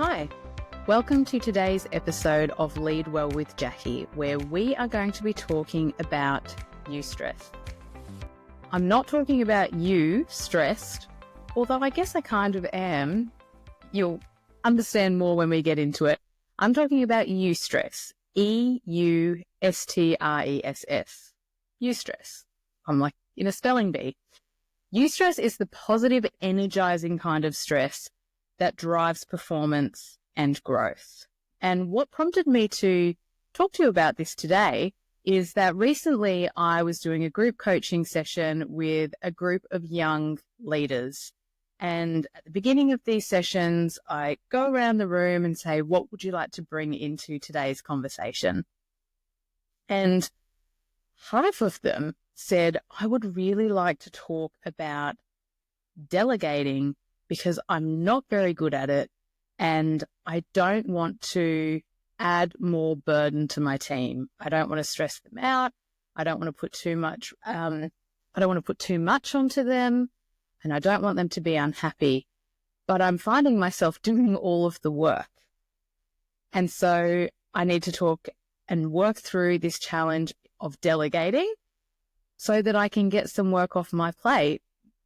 Hi, welcome to today's episode of Lead Well with Jackie, where we are going to be talking about eustress. I'm not talking about you stressed, although I guess I kind of am. You'll understand more when we get into it. I'm talking about eustress, E-U-S-T-R-E-S-S, eustress. I'm like in a spelling bee. Eustress is the positive, energizing kind of stress that drives performance and growth. And what prompted me to talk to you about this today is that recently I was doing a group coaching session with a group of young leaders. And at the beginning of these sessions, I go around the room and say, what would you like to bring into today's conversation? And half of them said, I would really like to talk about delegating because I'm not very good at it and I don't want to add more burden to my team. I don't want to stress them out. I don't want to put too much, onto them, and I don't want them to be unhappy, but I'm finding myself doing all of the work. And so I need to talk and work through this challenge of delegating so that I can get some work off my plate.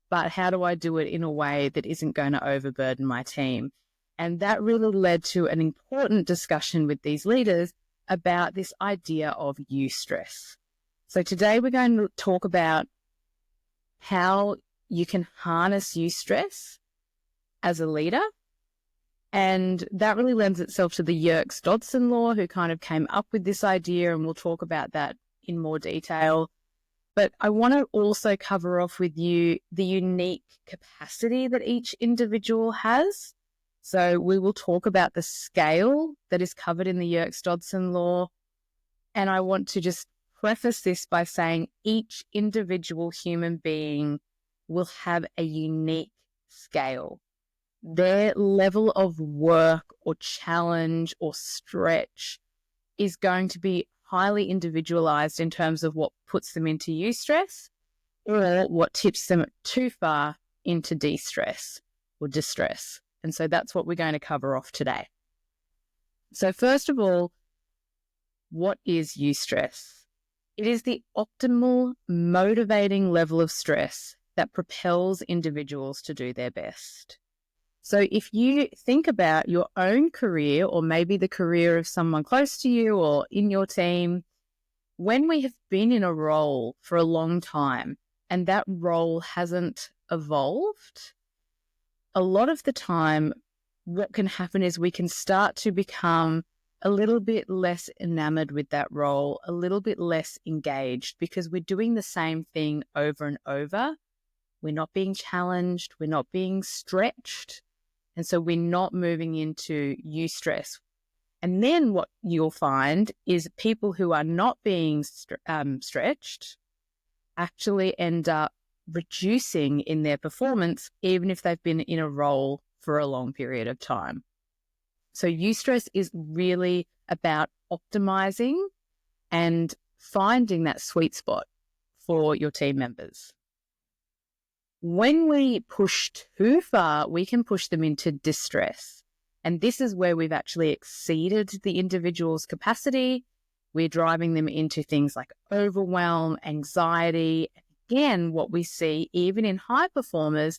But how do I do it in a way that isn't going to overburden my team? And that really led to an important discussion with these leaders about this idea of eustress. So today we're going to talk about how you can harness eustress as a leader. And that really lends itself to the Yerkes-Dodson Law, who kind of came up with this idea, and we'll talk about that in more detail. But I want to also cover off with you the unique capacity that each individual has. So we will talk about the scale that is covered in the Yerkes-Dodson Law. And I want to just preface this by saying each individual human being will have a unique scale. Their level of work or challenge or stretch is going to be highly individualized in terms of what puts them into eustress or what tips them too far into de-stress or distress. And so that's what we're going to cover off today. So first of all, what is eustress? It is the optimal motivating level of stress that propels individuals to do their best. So if you think about your own career, or maybe the career of someone close to you or in your team, when we have been in a role for a long time and that role hasn't evolved, a lot of the time what can happen is we can start to become a little bit less enamored with that role, a little bit less engaged because we're doing the same thing over and over. We're not being challenged. We're not being stretched. And so we're not moving into eustress. And then what you'll find is people who are not being stretched actually end up reducing in their performance, even if they've been in a role for a long period of time. So eustress is really about optimizing and finding that sweet spot for your team members. When we push too far, we can push them into distress. And this is where we've actually exceeded the individual's capacity. We're driving them into things like overwhelm, anxiety. Again, what we see, even in high performers,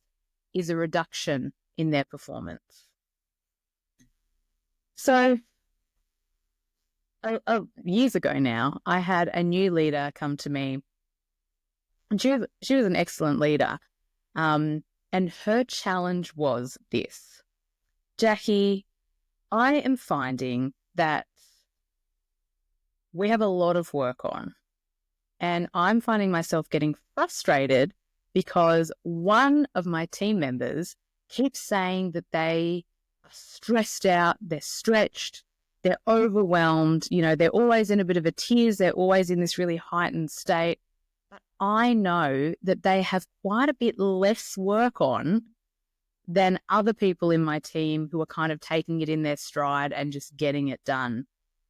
is a reduction in their performance. So, years ago now, I had a new leader come to me. And she was an excellent leader. And her challenge was this: Jackie, I am finding that we have a lot of work on, and I'm finding myself getting frustrated because one of my team members keeps saying that they are stressed out, they're stretched, they're overwhelmed, they're always in a bit of a tears, they're always in this really heightened state. I know that they have quite a bit less work on than other people in my team who are kind of taking it in their stride and just getting it done.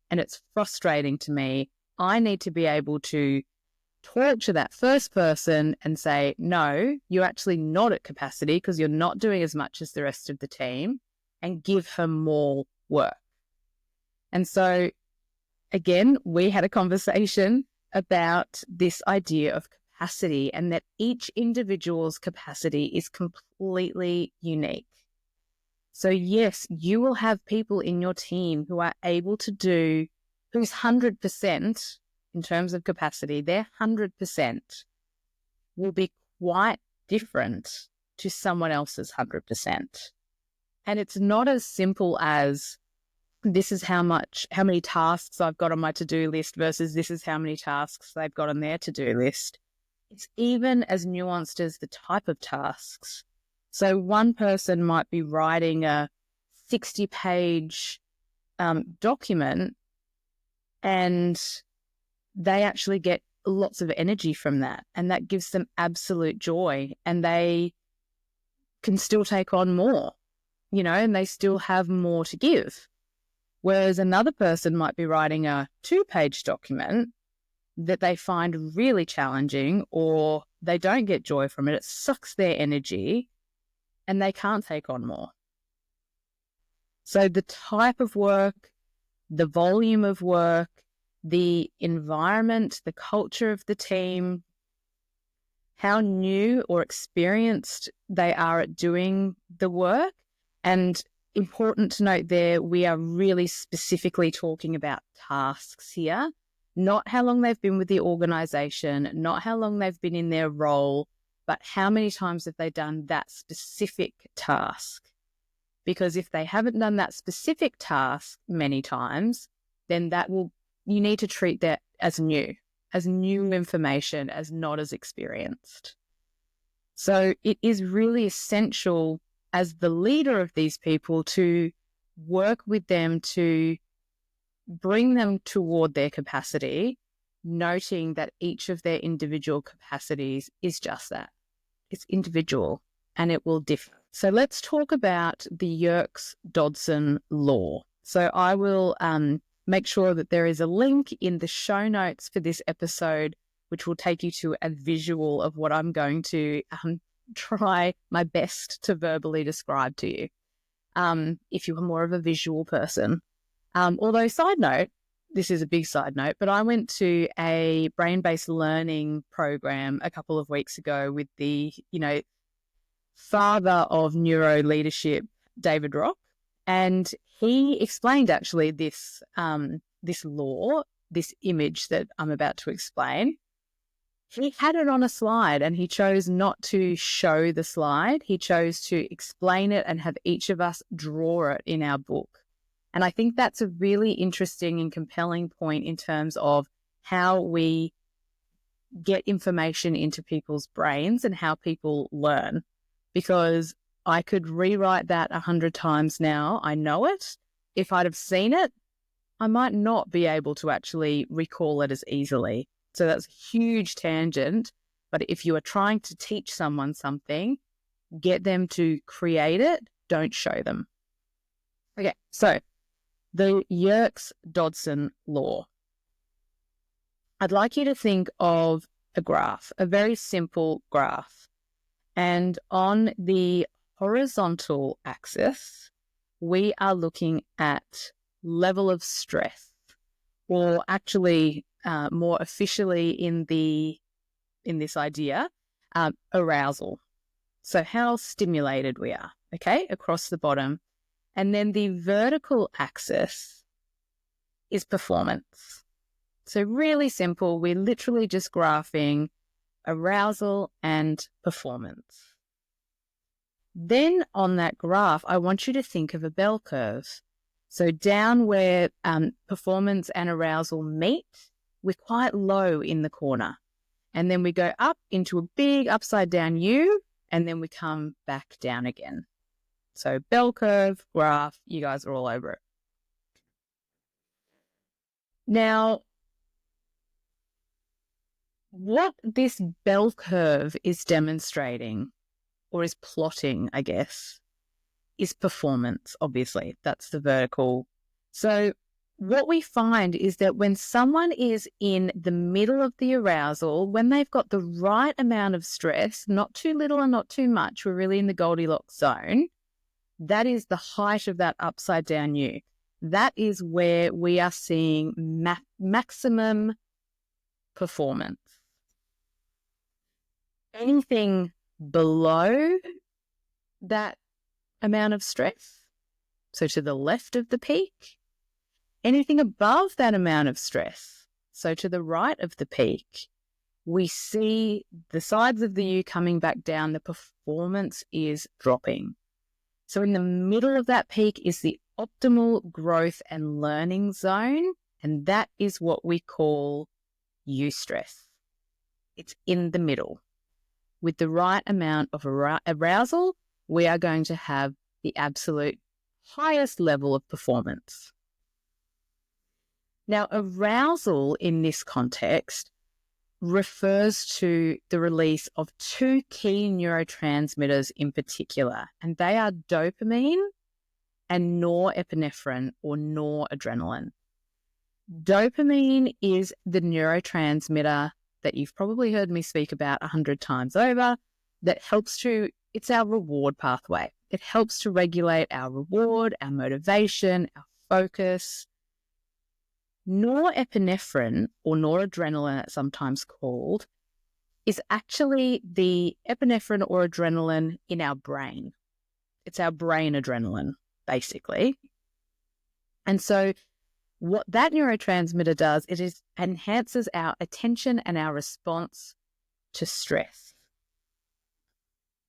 And it's frustrating to me. I need to be able to talk to that first person and say, no, you're actually not at capacity because you're not doing as much as the rest of the team. and give her more work. And so, again, we had a conversation about this idea of capacity and that each individual's capacity is completely unique. So yes, you will have people in your team who are able to do, whose 100% in terms of capacity, their 100% will be quite different to someone else's 100%. And it's not as simple as this is how many tasks I've got on my to-do list versus this is how many tasks they've got on their to-do list. It's even as nuanced as the type of tasks. So one person might be writing a 60-page document and they actually get lots of energy from that, and that gives them absolute joy, and they can still take on more, and they still have more to give. Whereas another person might be writing a 2-page document that they find really challenging, or they don't get joy from it. It sucks their energy and they can't take on more. So the type of work, the volume of work, the environment, the culture of the team, how new or experienced they are at doing the work. And important to note there, we are really specifically talking about tasks here, not how long they've been with the organization, not how long they've been in their role, but how many times have they done that specific task? Because if they haven't done that specific task many times, then you need to treat that as new information, as not as experienced. So it is really essential as the leader of these people to work with them to bring them toward their capacity, noting that each of their individual capacities is just that. It's individual and it will differ. So let's talk about the Yerkes-Dodson Law. So I will make sure that there is a link in the show notes for this episode, which will take you to a visual of what I'm going to try my best to verbally describe to you, if you are more of a visual person. Although, side note, this is a big side note, but I went to a brain-based learning program a couple of weeks ago with the, father of neuro leadership, David Rock, and he explained actually this law, this image that I'm about to explain. He had it on a slide and he chose not to show the slide. He chose to explain it and have each of us draw it in our book. And I think that's a really interesting and compelling point in terms of how we get information into people's brains and how people learn. Because I could rewrite that 100 times now. I know it. If I'd have seen it, I might not be able to actually recall it as easily. So that's a huge tangent. But if you are trying to teach someone something, get them to create it, don't show them. Okay, so the Yerkes-Dodson Law. I'd like you to think of a graph, a very simple graph. And on the horizontal axis, we are looking at level of stress, or actually more officially in this idea, arousal. So how stimulated we are, okay, across the bottom. And then the vertical axis is performance. So really simple, we're literally just graphing arousal and performance. Then on that graph, I want you to think of a bell curve. So down where performance and arousal meet, we're quite low in the corner. And then we go up into a big upside down U, and then we come back down again. So bell curve, graph, you guys are all over it. Now, what this bell curve is demonstrating, or is plotting, I guess, is performance, obviously. That's the vertical. So what we find is that when someone is in the middle of the arousal, when they've got the right amount of stress, not too little and not too much, we're really in the Goldilocks zone, that is the height of that upside down U. That is where we are seeing maximum performance. Anything below that amount of stress, so to the left of the peak, anything above that amount of stress, so to the right of the peak, we see the sides of the U coming back down, the performance is dropping. So in the middle of that peak is the optimal growth and learning zone, and that is what we call eustress. It's in the middle. With the right amount of arousal, we are going to have the absolute highest level of performance. Now, arousal in this context refers to the release of two key neurotransmitters in particular, and they are dopamine and norepinephrine or noradrenaline. Dopamine is the neurotransmitter that you've probably heard me speak about 100 times over that it's our reward pathway. It helps to regulate our reward, our motivation, our focus. Norepinephrine, or noradrenaline it's sometimes called, is actually the epinephrine or adrenaline in our brain. It's our brain adrenaline, basically. And so what that neurotransmitter does, it enhances our attention and our response to stress.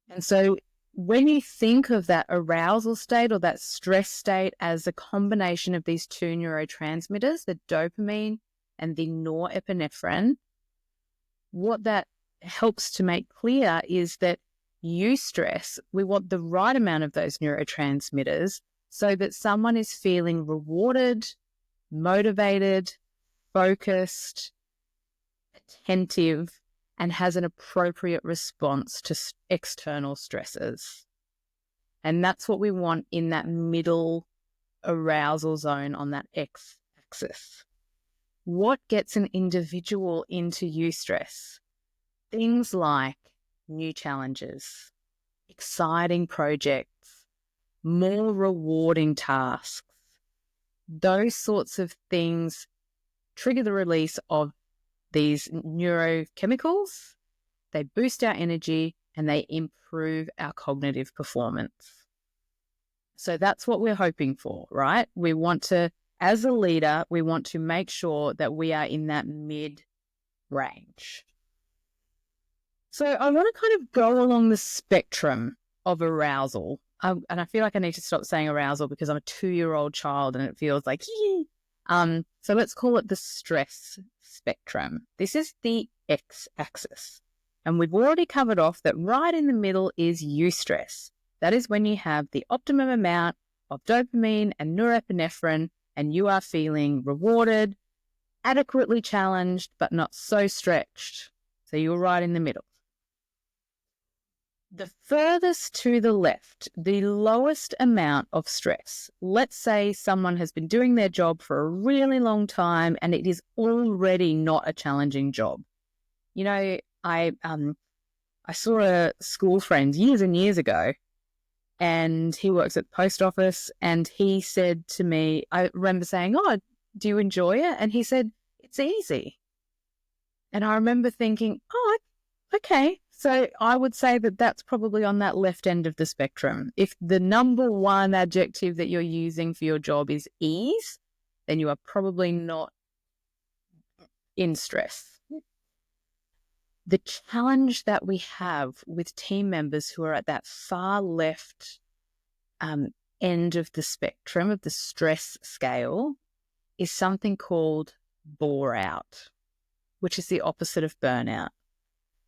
And so when you think of that arousal state or that stress state as a combination of these two neurotransmitters, the dopamine and the norepinephrine, what that helps to make clear is that eustress, we want the right amount of those neurotransmitters so that someone is feeling rewarded, motivated, focused, attentive, and has an appropriate response to external stresses. And that's what we want in that middle arousal zone on that x-axis. What gets an individual into eustress? Things like new challenges, exciting projects, more rewarding tasks. Those sorts of things trigger the release of these neurochemicals, they boost our energy and they improve our cognitive performance. So that's what we're hoping for, right? We want to, as a leader, we want to make sure that we are in that mid-range. So I want to kind of go along the spectrum of arousal. And I feel like I need to stop saying arousal because I'm a 2-year-old child and it feels like, so let's call it the stress spectrum. This is the x-axis. And we've already covered off that right in the middle is eustress. That is when you have the optimum amount of dopamine and norepinephrine and you are feeling rewarded, adequately challenged, but not so stretched. So you're right in the middle. The furthest to the left, the lowest amount of stress. Let's say someone has been doing their job for a really long time and it is already not a challenging job. You know, I saw a school friend years and years ago and he works at the post office and he said to me, I remember saying, "Oh, do you enjoy it?" And he said, "It's easy." And I remember thinking, "Oh, okay." So I would say that that's probably on that left end of the spectrum. If the number one adjective that you're using for your job is ease, then you are probably not in stress. The challenge that we have with team members who are at that far left end of the spectrum of the stress scale is something called boreout, which is the opposite of burnout.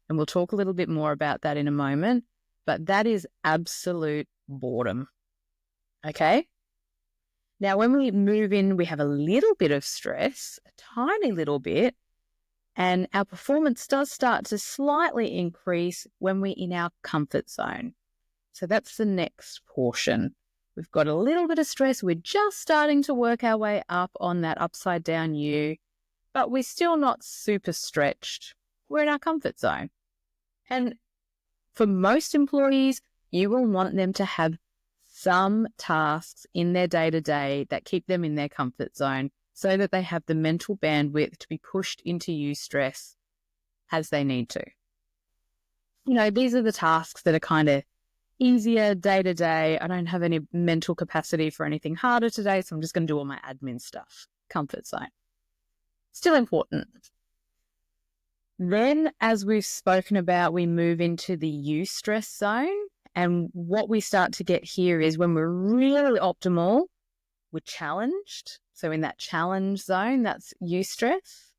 And we'll talk a little bit more about that in a moment, but that is absolute boredom. Okay? Now, when we move in, we have a little bit of stress, a tiny little bit, and our performance does start to slightly increase when we're in our comfort zone. So that's the next portion. We've got a little bit of stress. We're just starting to work our way up on that upside down U, but we're still not super stretched. We're in our comfort zone. And for most employees, you will want them to have some tasks in their day-to-day that keep them in their comfort zone so that they have the mental bandwidth to be pushed into eustress as they need to. These are the tasks that are kind of easier day-to-day. I don't have any mental capacity for anything harder today, so I'm just going to do all my admin stuff. Comfort zone. Still important. Then, as we've spoken about, we move into the eustress zone. And what we start to get here is when we're really optimal, we're challenged. So in that challenge zone, that's eustress.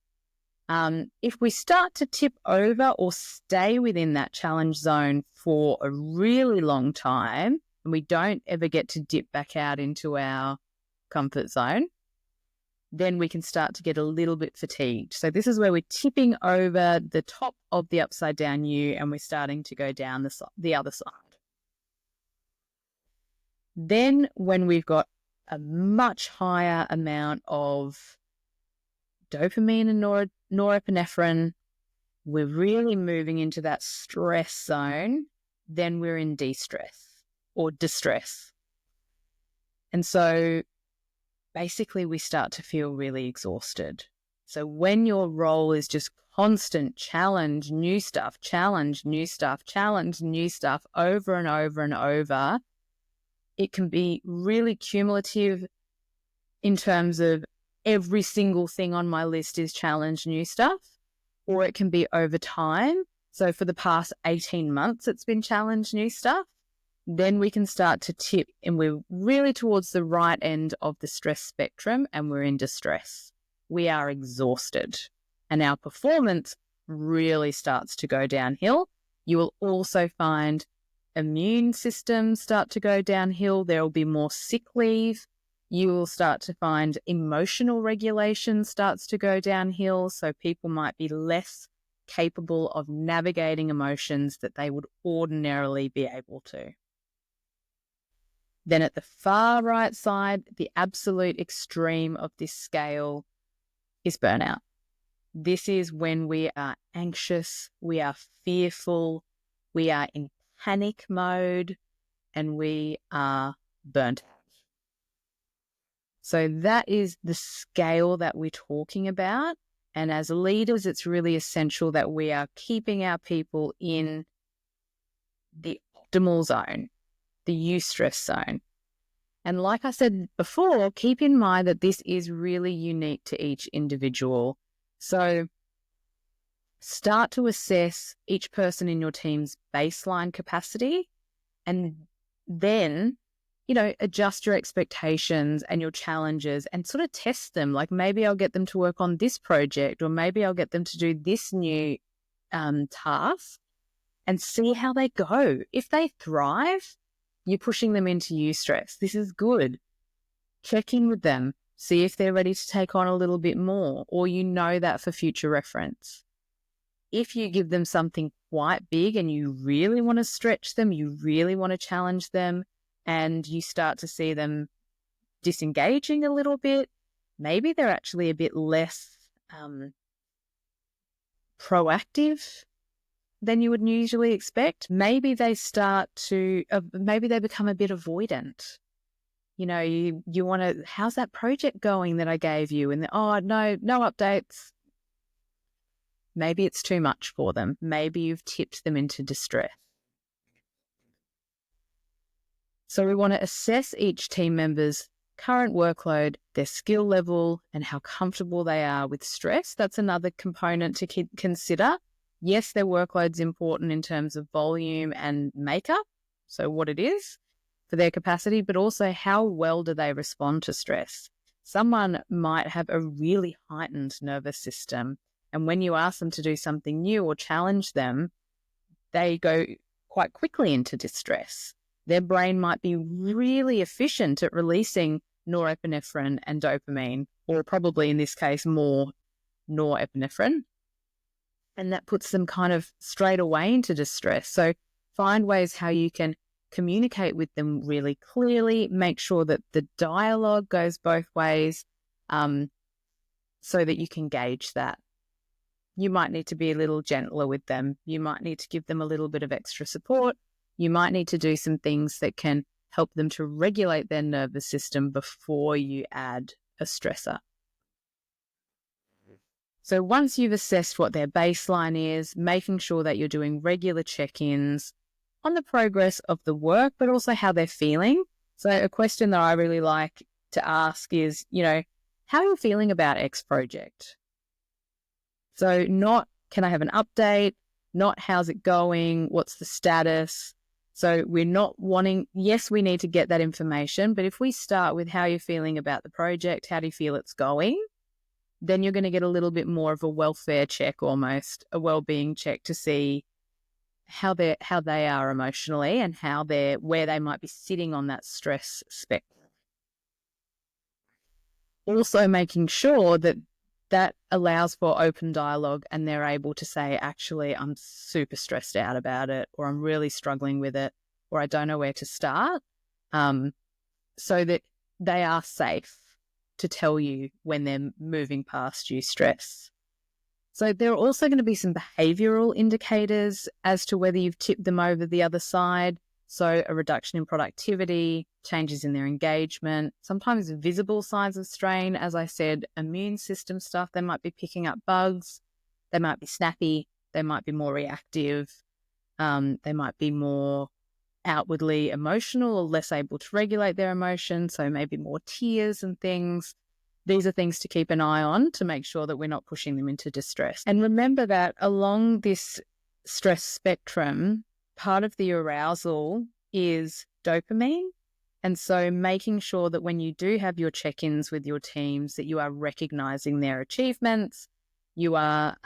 If we start to tip over or stay within that challenge zone for a really long time, and we don't ever get to dip back out into our comfort zone, then we can start to get a little bit fatigued. So this is where we're tipping over the top of the upside down U and we're starting to go down the other side. Then when we've got a much higher amount of dopamine and norepinephrine, we're really moving into that stress zone, then we're in de-stress or distress. And so basically we start to feel really exhausted. So when your role is just constant challenge, new stuff, challenge, new stuff, challenge, new stuff over and over and over, it can be really cumulative in terms of every single thing on my list is challenge, new stuff, or it can be over time. So for the past 18 months, it's been challenge, new stuff. Then we can start to tip and we're really towards the right end of the stress spectrum and we're in distress. We are exhausted and our performance really starts to go downhill. You will also find immune systems start to go downhill. There will be more sick leave. You will start to find emotional regulation starts to go downhill. So people might be less capable of navigating emotions that they would ordinarily be able to. Then at the far right side, the absolute extreme of this scale is burnout. This is when we are anxious, we are fearful, we are in panic mode, and we are burnt out. So that is the scale that we're talking about. And as leaders, it's really essential that we are keeping our people in the optimal zone, the eustress zone. And like I said before, keep in mind that this is really unique to each individual. So start to assess each person in your team's baseline capacity and then, adjust your expectations and your challenges and sort of test them. Like maybe I'll get them to work on this project or maybe I'll get them to do this new task and see how they go. If they thrive, you're pushing them into eustress. This is good. Check in with them. See if they're ready to take on a little bit more, or that for future reference. If you give them something quite big and you really want to stretch them, you really want to challenge them, and you start to see them disengaging a little bit, maybe they're actually a bit less proactive than you would usually expect. Maybe they start to, maybe they become a bit avoidant. You want to, how's that project going that I gave you? And no updates. Maybe it's too much for them. Maybe you've tipped them into distress. So we want to assess each team member's current workload, their skill level, and how comfortable they are with stress. That's another component to consider. Yes, their workload's important in terms of volume and makeup, so what it is for their capacity, but also how well do they respond to stress. Someone might have a really heightened nervous system, and when you ask them to do something new or challenge them, they go quite quickly into distress. Their brain might be really efficient at releasing norepinephrine and dopamine, or probably in this case more norepinephrine, and that puts them kind of straight away into distress. So find ways how you can communicate with them really clearly, make sure that the dialogue goes both ways, so that you can gauge that. You might need to be a little gentler with them. You might need to give them a little bit of extra support. You might need to do some things that can help them to regulate their nervous system before you add a stressor. So once you've assessed what their baseline is, making sure that you're doing regular check-ins on the progress of the work, but also how they're feeling. So a question that I really like to ask is, how are you feeling about X project? So not, can I have an update? Not, how's it going? What's the status? So we're not wanting, yes, we need to get that information, but if we start with how you're feeling about the project, how do you feel it's going? Then you're going to get a little bit more of a welfare check, almost a well-being check, to see how they are emotionally and where they might be sitting on that stress spectrum. Also making sure that allows for open dialogue and they're able to say, actually, I'm super stressed out about it, or I'm really struggling with it, or I don't know where to start, so that they are safe to tell you when they're moving past eustress. So there are also going to be some behavioural indicators as to whether you've tipped them over the other side. So a reduction in productivity, changes in their engagement, sometimes visible signs of strain. As I said, immune system stuff, they might be picking up bugs, they might be snappy, they might be more reactive, they might be more outwardly emotional or less able to regulate their emotions, so maybe more tears and things. These are things to keep an eye on to make sure that we're not pushing them into distress. And remember that along this stress spectrum, part of the arousal is dopamine. And so making sure that when you do have your check-ins with your teams, that you are recognizing their achievements, you are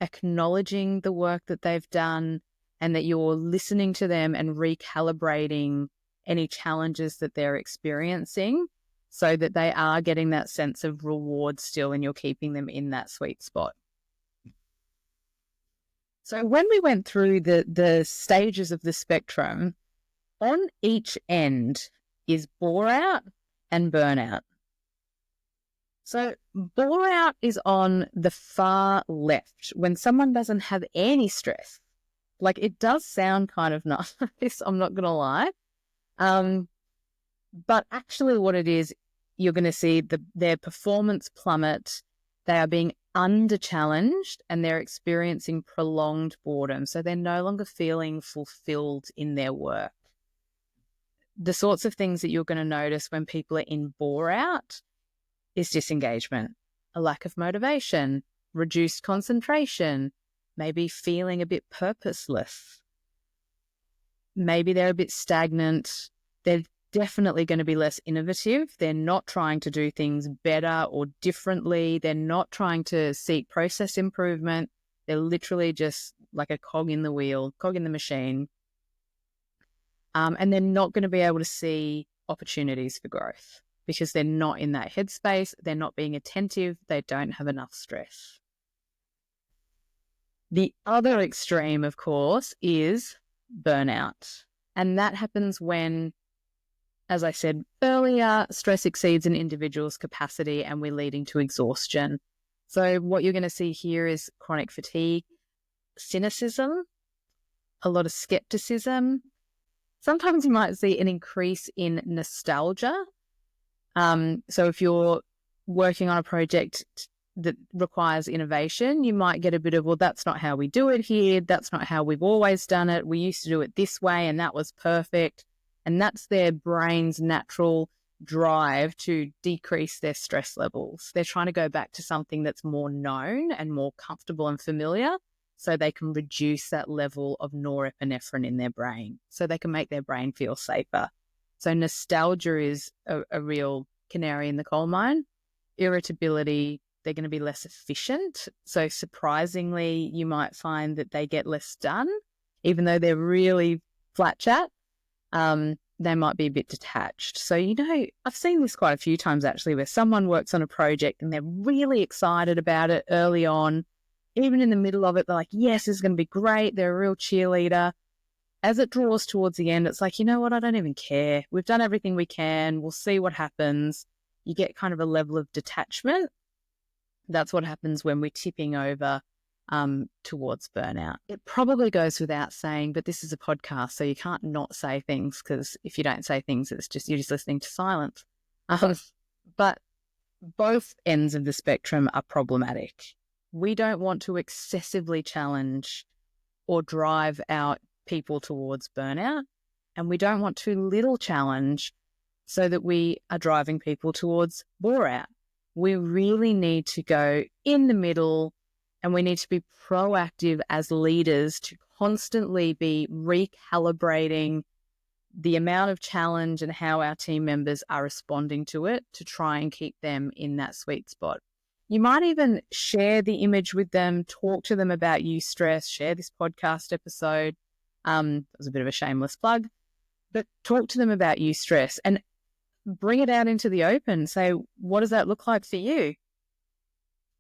acknowledging the work that they've done, and that you're listening to them and recalibrating any challenges that they're experiencing so that they are getting that sense of reward still and you're keeping them in that sweet spot. So when we went through the stages of the spectrum, on each end is boreout and burnout. So boreout is on the far left, when someone doesn't have any stress. Like, it does sound kind of nice, I'm not going to lie. But actually what it is, you're going to see their performance plummet. They are being under-challenged and they're experiencing prolonged boredom. So they're no longer feeling fulfilled in their work. The sorts of things that you're going to notice when people are in boreout is disengagement, a lack of motivation, reduced concentration, maybe feeling a bit purposeless. Maybe they're a bit stagnant. They're definitely going to be less innovative. They're not trying to do things better or differently. They're not trying to seek process improvement. They're literally just like a cog in the wheel, cog in the machine. And they're not going to be able to see opportunities for growth because they're not in that headspace. They're not being attentive. They don't have enough stress. The other extreme, of course, is burnout. And that happens when, as I said earlier, stress exceeds an individual's capacity and we're leading to exhaustion. So what you're going to see here is chronic fatigue, cynicism, a lot of skepticism. Sometimes you might see an increase in nostalgia. So if you're working on a project that requires innovation, you might get a bit of, well, that's not how we do it here. That's not how we've always done it. We used to do it this way and that was perfect. And that's their brain's natural drive to decrease their stress levels. They're trying to go back to something that's more known and more comfortable and familiar so they can reduce that level of norepinephrine in their brain, so they can make their brain feel safer. So nostalgia is a real canary in the coal mine. Irritability, they're going to be less efficient. So surprisingly, you might find that they get less done, even though they're really flat chat. They might be a bit detached. So, I've seen this quite a few times actually, where someone works on a project and they're really excited about it early on. Even in the middle of it, they're like, yes, this is going to be great. They're a real cheerleader. As it draws towards the end, it's like, you know what? I don't even care. We've done everything we can. We'll see what happens. You get kind of a level of detachment. That's what happens when we're tipping over towards burnout. It probably goes without saying, but this is a podcast, so you can't not say things, because if you don't say things, you're just listening to silence. But both ends of the spectrum are problematic. We don't want to excessively challenge or drive our people towards burnout, and we don't want too little challenge so that we are driving people towards boreout. We really need to go in the middle, and we need to be proactive as leaders to constantly be recalibrating the amount of challenge and how our team members are responding to it to try and keep them in that sweet spot. You might even share the image with them, talk to them about eustress, share this podcast episode. That was a bit of a shameless plug, but talk to them about eustress and bring it out into the open. Say, what does that look like for you?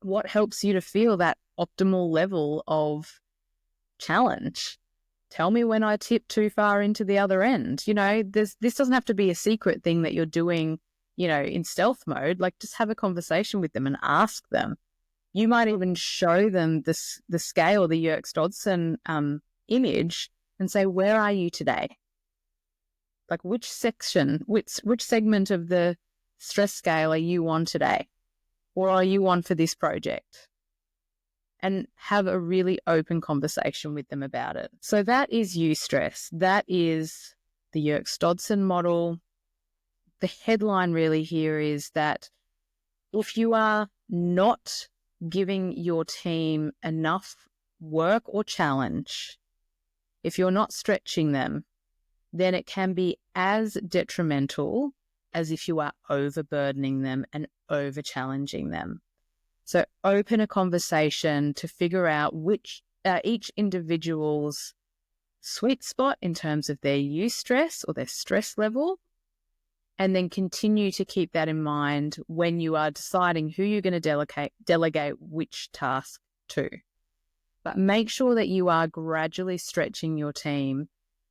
What helps you to feel that optimal level of challenge? Tell me when I tip too far into the other end. This doesn't have to be a secret thing that you're doing, in stealth mode. Like, just have a conversation with them and ask them. You might even show them the scale, the Yerkes-Dodson image, and say, where are you today? Like, which section, which segment of the stress scale are you on today? Or are you on for this project? And have a really open conversation with them about it. So that is eustress. That is the Yerkes-Dodson model. The headline really here is that if you are not giving your team enough work or challenge, if you're not stretching them, then it can be as detrimental as if you are overburdening them and over-challenging them. So open a conversation to figure out which each individual's sweet spot in terms of their eustress or their stress level, and then continue to keep that in mind when you are deciding who you're going to delegate which task to. But make sure that you are gradually stretching your team,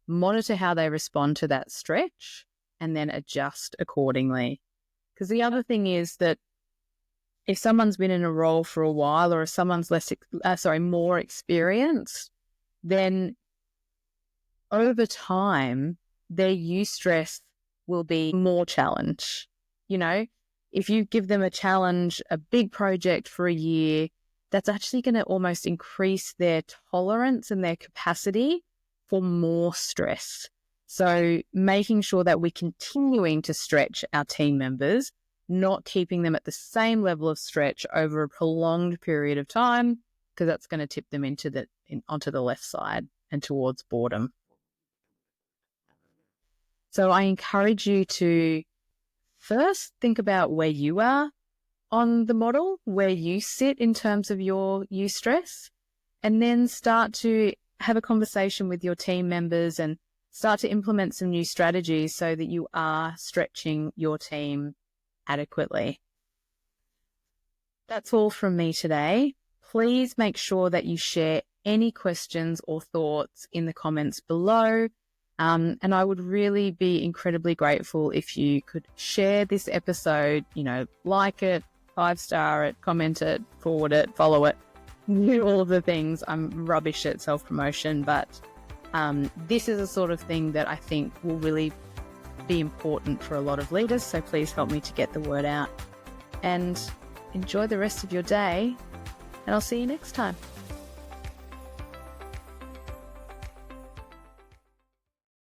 monitor how they respond to that stretch, and then adjust accordingly. Because the other thing is that if someone's been in a role for a while, or if someone's more experienced, then over time, their eustress will be more challenge. If you give them a challenge, a big project for a year, that's actually going to almost increase their tolerance and their capacity for more stress. So making sure that we're continuing to stretch our team members, not keeping them at the same level of stretch over a prolonged period of time, because that's going to tip them onto the left side and towards boredom. So I encourage you to first think about where you are on the model, where you sit in terms of your eustress, and then start to have a conversation with your team members and start to implement some new strategies so that you are stretching your team adequately. That's all from me today. Please make sure that you share any questions or thoughts in the comments below. And I would really be incredibly grateful if you could share this episode, like it, 5-star it, comment it, forward it, follow it, do all of the things. I'm rubbish at self-promotion, but this is the sort of thing that I think will really be important for a lot of leaders. So please help me to get the word out, and enjoy the rest of your day, and I'll see you next time.